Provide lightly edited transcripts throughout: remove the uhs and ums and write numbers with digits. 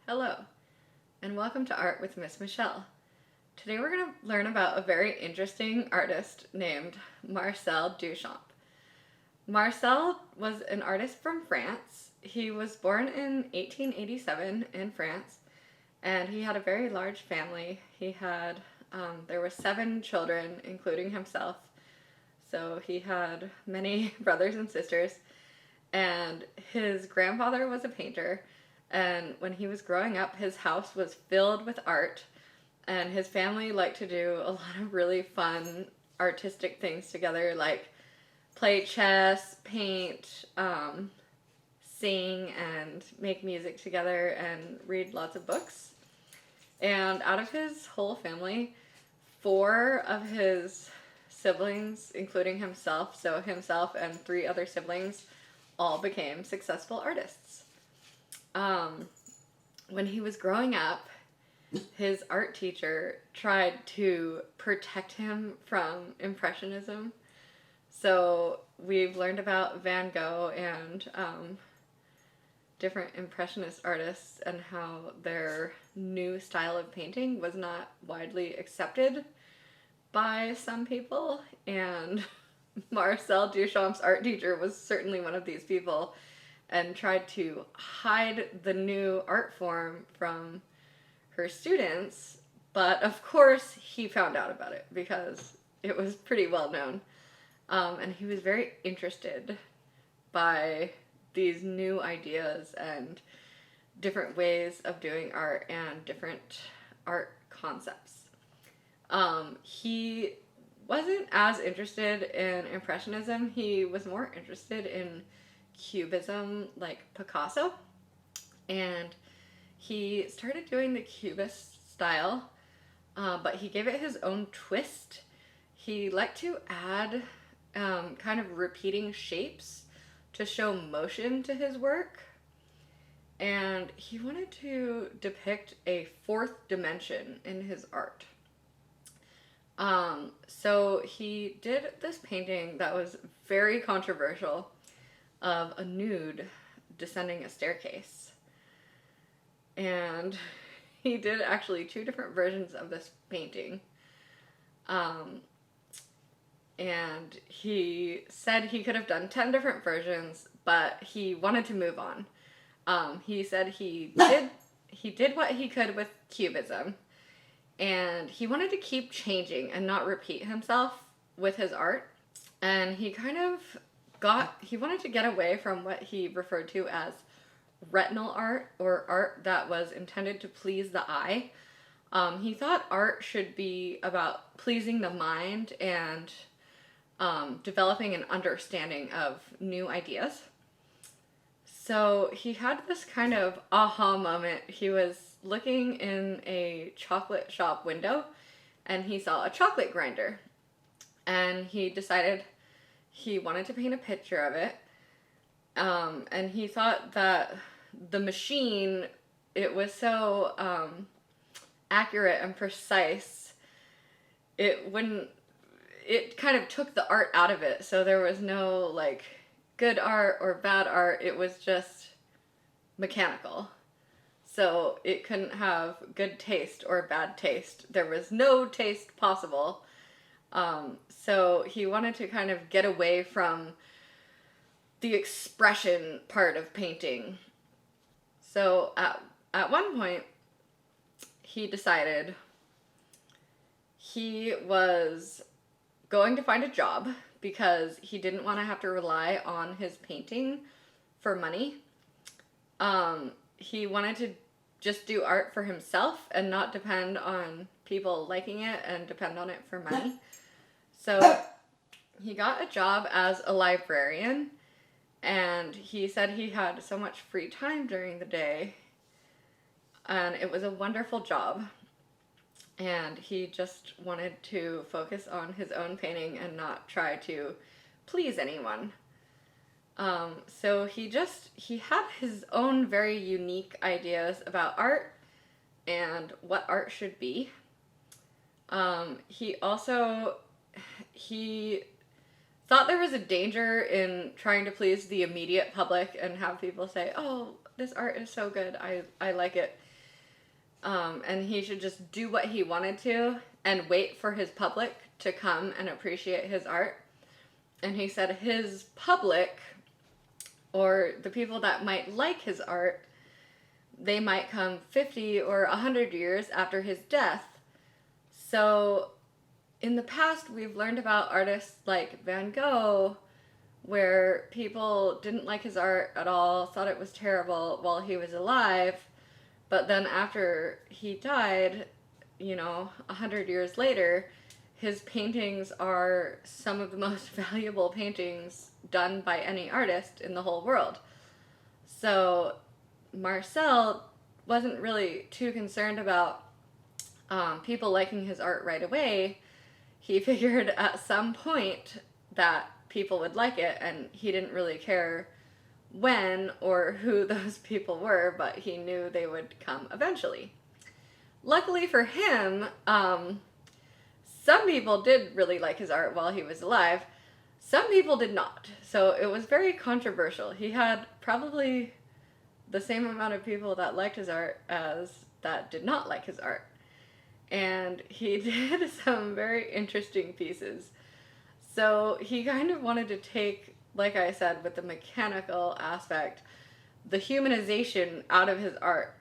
Hello, and welcome to Art with Miss Michelle. Today we're going to learn about a very interesting artist named Marcel Duchamp. Marcel was an artist from France. He was born in 1887 in France, and he had a very large family. There were 7 children, including himself, so he had many brothers and sisters, and his grandfather was a painter. And when he was growing up, his house was filled with art, and his family liked to do a lot of really fun artistic things together, like play chess, paint, sing, and make music together, and read lots of books. And out of his whole family, 4 of his siblings, including himself, so himself and 3 other siblings, all became successful artists. When he was growing up, his art teacher tried to protect him from Impressionism. So we've learned about Van Gogh and different Impressionist artists and how their new style of painting was not widely accepted by some people. And Marcel Duchamp's art teacher was certainly one of these people, and tried to hide the new art form from her students. But of course he found out about it because it was pretty well known. And he was very interested by these new ideas and different ways of doing art and different art concepts. He wasn't as interested in Impressionism. He was more interested in Cubism, like Picasso, and he started doing the Cubist style, but he gave it his own twist. He liked to add kind of repeating shapes to show motion to his work, and he wanted to depict a 4th dimension in his art. So he did this painting that was very controversial, of a nude descending a staircase. And he did actually 2 different versions of this painting. And he said he could have done 10 different versions, but he wanted to move on. He said he did what he could with Cubism, and he wanted to keep changing and not repeat himself with his art. And he wanted to get away from what he referred to as retinal art, or art that was intended to please the eye. He thought art should be about pleasing the mind and developing an understanding of new ideas. So he had this kind of aha moment. He was looking in a chocolate shop window, and he saw a chocolate grinder, and he decided he wanted to paint a picture of it, and he thought that the machine, it was so accurate and precise, it kind of took the art out of it, so there was no like good art or bad art. It was just mechanical, so it couldn't have good taste or bad taste. There was no taste possible. So he wanted to kind of get away from the expression part of painting. So at one point, he decided he was going to find a job because he didn't want to have to rely on his painting for money. He wanted to just do art for himself and not depend on people liking it and depend on it for money. So he got a job as a librarian, and he said he had so much free time during the day, and it was a wonderful job, and he just wanted to focus on his own painting and not try to please anyone. So he had his own very unique ideas about art and what art should be. He thought there was a danger in trying to please the immediate public and have people say, oh, this art is so good, I like it. and he should just do what he wanted to and wait for his public to come and appreciate his art. And he said his public, or the people that might like his art, they might come 50 or 100 years after his death. So in the past, we've learned about artists like Van Gogh, where people didn't like his art at all, thought it was terrible while he was alive, but then after he died, 100 years later, his paintings are some of the most valuable paintings done by any artist in the whole world. So Marcel wasn't really too concerned about people liking his art right away. He figured at some point that people would like it, and he didn't really care when or who those people were, but he knew they would come eventually. Luckily for him, some people did really like his art while he was alive. Some people did not. So it was very controversial. He had probably the same amount of people that liked his art as that did not like his art. And he did some very interesting pieces. So he kind of wanted to take, like I said, with the mechanical aspect, the humanization out of his art.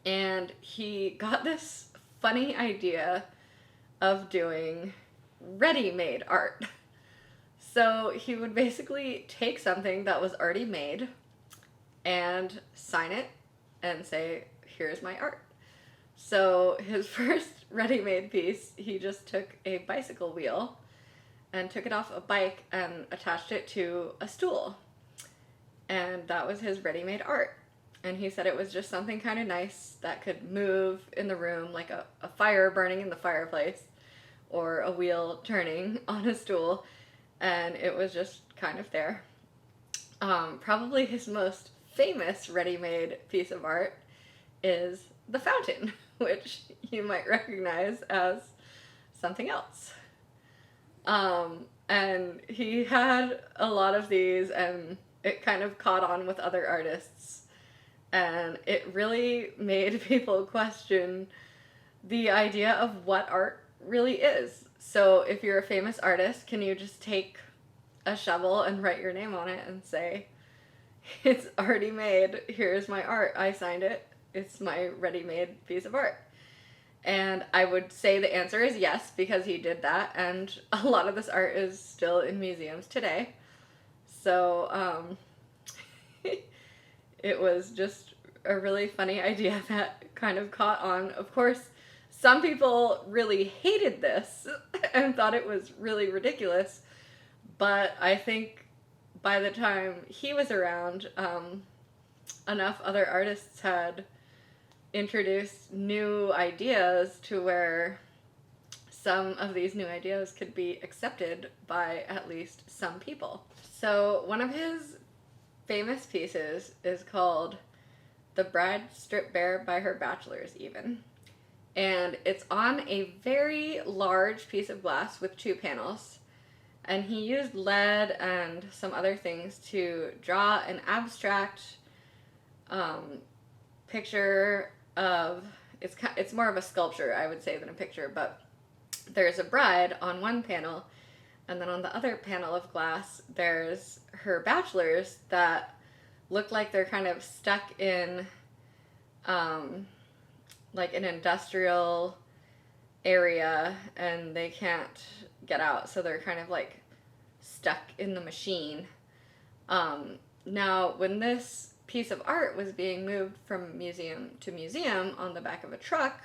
And he got this funny idea of doing ready-made art. So he would basically take something that was already made and sign it and say, here's my art. So his first ready-made piece, he just took a bicycle wheel and took it off a bike and attached it to a stool. And that was his ready-made art. And he said it was just something kind of nice that could move in the room, like a fire burning in the fireplace or a wheel turning on a stool. And it was just kind of there. Probably his most famous ready-made piece of art is the fountain, which you might recognize as something else. And he had a lot of these, and it kind of caught on with other artists, and it really made people question the idea of what art really is. So if you're a famous artist, can you just take a shovel and write your name on it and say, it's already made, here's my art, I signed it, it's my ready-made piece of art? And I would say the answer is yes, because he did that, and a lot of this art is still in museums today. So it was just a really funny idea that kind of caught on. Of course, some people really hated this and thought it was really ridiculous, but I think by the time he was around, enough other artists had introduced new ideas to where some of these new ideas could be accepted by at least some people. So one of his famous pieces is called The Bride Stripped Bare by Her Bachelors Even. And it's on a very large piece of glass with 2 panels. And he used lead and some other things to draw an abstract picture of, it's more of a sculpture, I would say, than a picture, but there's a bride on one panel, and then on the other panel of glass, there's her bachelors that look like they're kind of stuck in, like an industrial area, and they can't get out, so they're kind of like stuck in the machine. Now, when this piece of art was being moved from museum to museum on the back of a truck,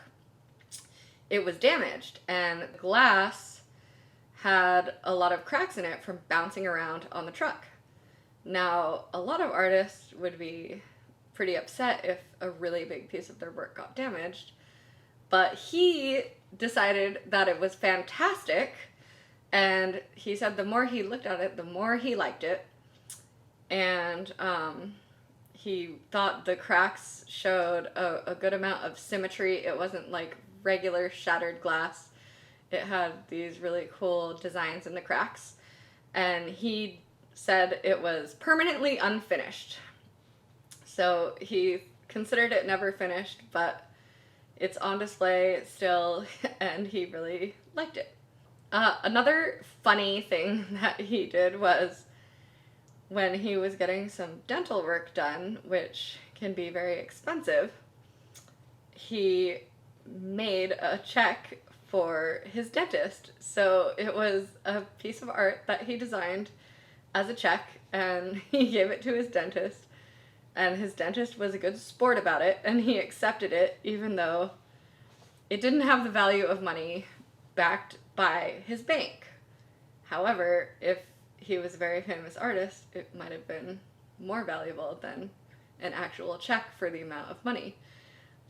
it was damaged, and the glass had a lot of cracks in it from bouncing around on the truck. Now, a lot of artists would be pretty upset if a really big piece of their work got damaged, but he decided that it was fantastic, and he said the more he looked at it, the more he liked it, and he thought the cracks showed a good amount of symmetry. It wasn't like regular shattered glass. It had these really cool designs in the cracks. And he said it was permanently unfinished. So he considered it never finished, but It's on display still, and he really liked it. Another funny thing that he did was when he was getting some dental work done, which can be very expensive, he made a check for his dentist. So it was a piece of art that he designed as a check, and he gave it to his dentist. And his dentist was a good sport about it, and he accepted it, even though it didn't have the value of money backed by his bank. However, if he was a very famous artist, it might have been more valuable than an actual check for the amount of money.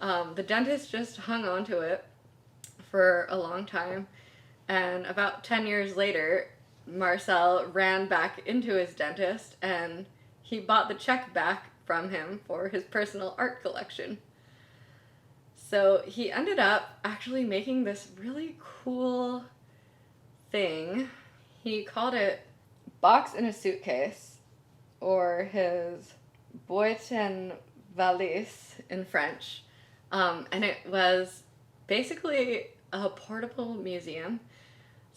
The dentist just hung on to it for a long time, and about 10 years later, Marcel ran back into his dentist, and he bought the check back from him for his personal art collection. So he ended up actually making this really cool thing. He called it Box in a Suitcase, or his Boîte en Valise in French. And it was basically a portable museum.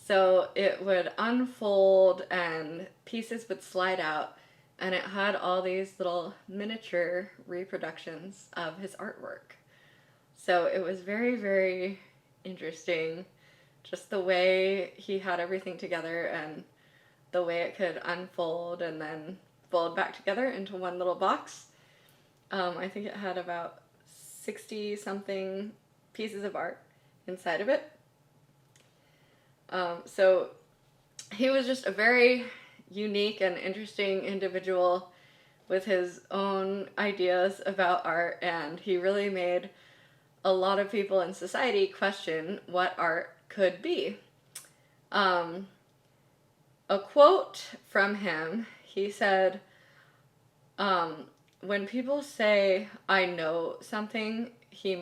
So it would unfold and pieces would slide out, and it had all these little miniature reproductions of his artwork. So it was very, very interesting, just the way he had everything together and the way it could unfold and then fold back together into one little box. I think it had about 60 something pieces of art inside of it. So he was just a very unique and interesting individual with his own ideas about art, and he really made a lot of people in society question what art could be. A quote from him, he said, when people say I know something, he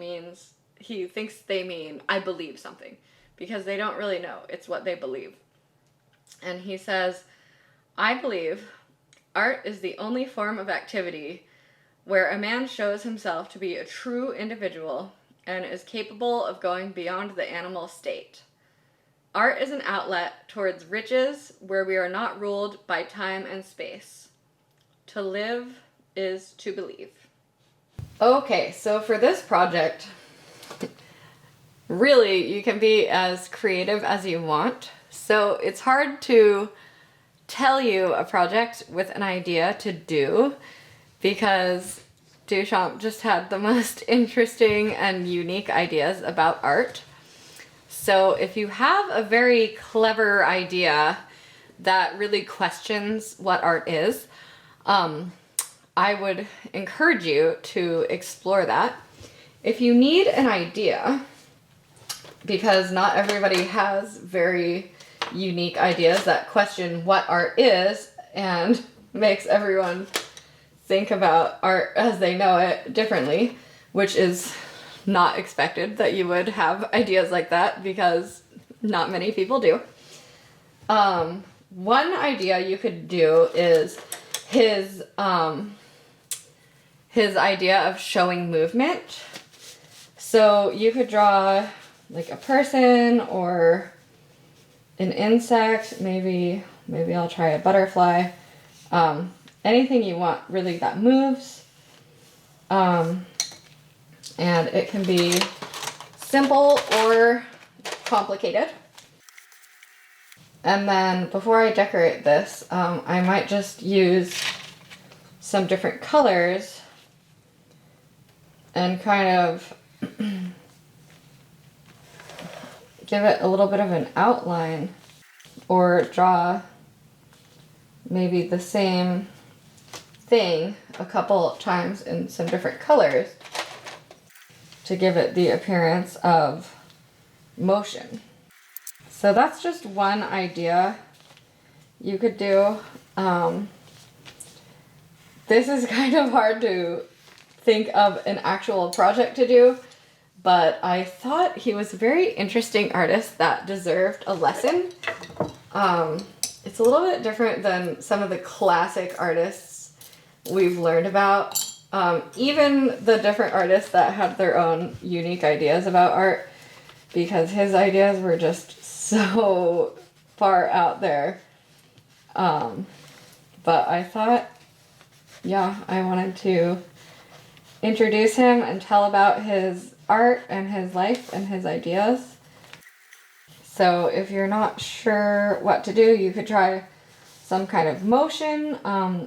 thinks they mean I believe something, because they don't really know. It's what they believe. And he says, I believe art is the only form of activity where a man shows himself to be a true individual and is capable of going beyond the animal state. Art is an outlet towards riches where we are not ruled by time and space. To live is to believe. Okay, so for this project, really, you can be as creative as you want. So it's hard to tell you a project with an idea to do, because Duchamp just had the most interesting and unique ideas about art. So if you have a very clever idea that really questions what art is, I would encourage you to explore that. If you need an idea, because not everybody has very unique ideas that question what art is and makes everyone think about art as they know it differently, which is not expected that you would have ideas like that, because not many people do. One idea you could do is his idea of showing movement. So you could draw like a person or an insect, maybe I'll try a butterfly. Anything you want really that moves. And it can be simple or complicated. And then before I decorate this, I might just use some different colors and kind of give it a little bit of an outline, or draw maybe the same thing a couple times in some different colors to give it the appearance of motion. So that's just one idea you could do. This is kind of hard to think of an actual project to do, but I thought he was a very interesting artist that deserved a lesson. It's a little bit different than some of the classic artists we've learned about. Even the different artists that had their own unique ideas about art, because his ideas were just so far out there. But I thought, yeah, I wanted to introduce him and tell about his art and his life and his ideas. So if you're not sure what to do, you could try some kind of motion.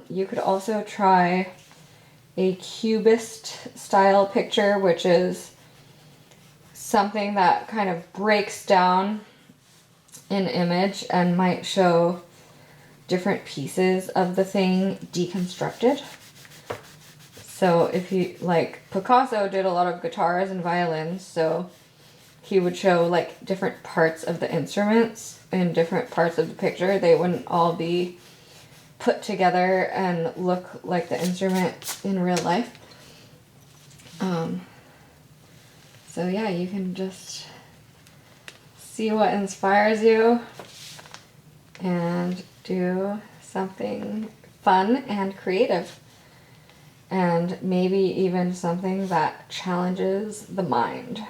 You could also try a cubist style picture, which is something that kind of breaks down an image and might show different pieces of the thing deconstructed. So if you, like, Picasso did a lot of guitars and violins, so he would show like different parts of the instruments in different parts of the picture. They wouldn't all be put together and look like the instrument in real life. So yeah, you can just see what inspires you and do something fun and creative, and maybe even something that challenges the mind.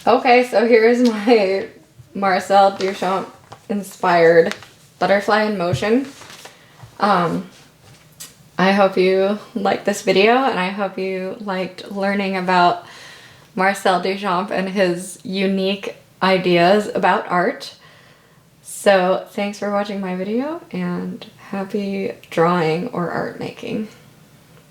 Okay, so here's my Marcel Duchamp inspired butterfly in motion. I hope you liked this video, and I hope you liked learning about Marcel Duchamp and his unique ideas about art. So thanks for watching my video, and happy drawing or art making.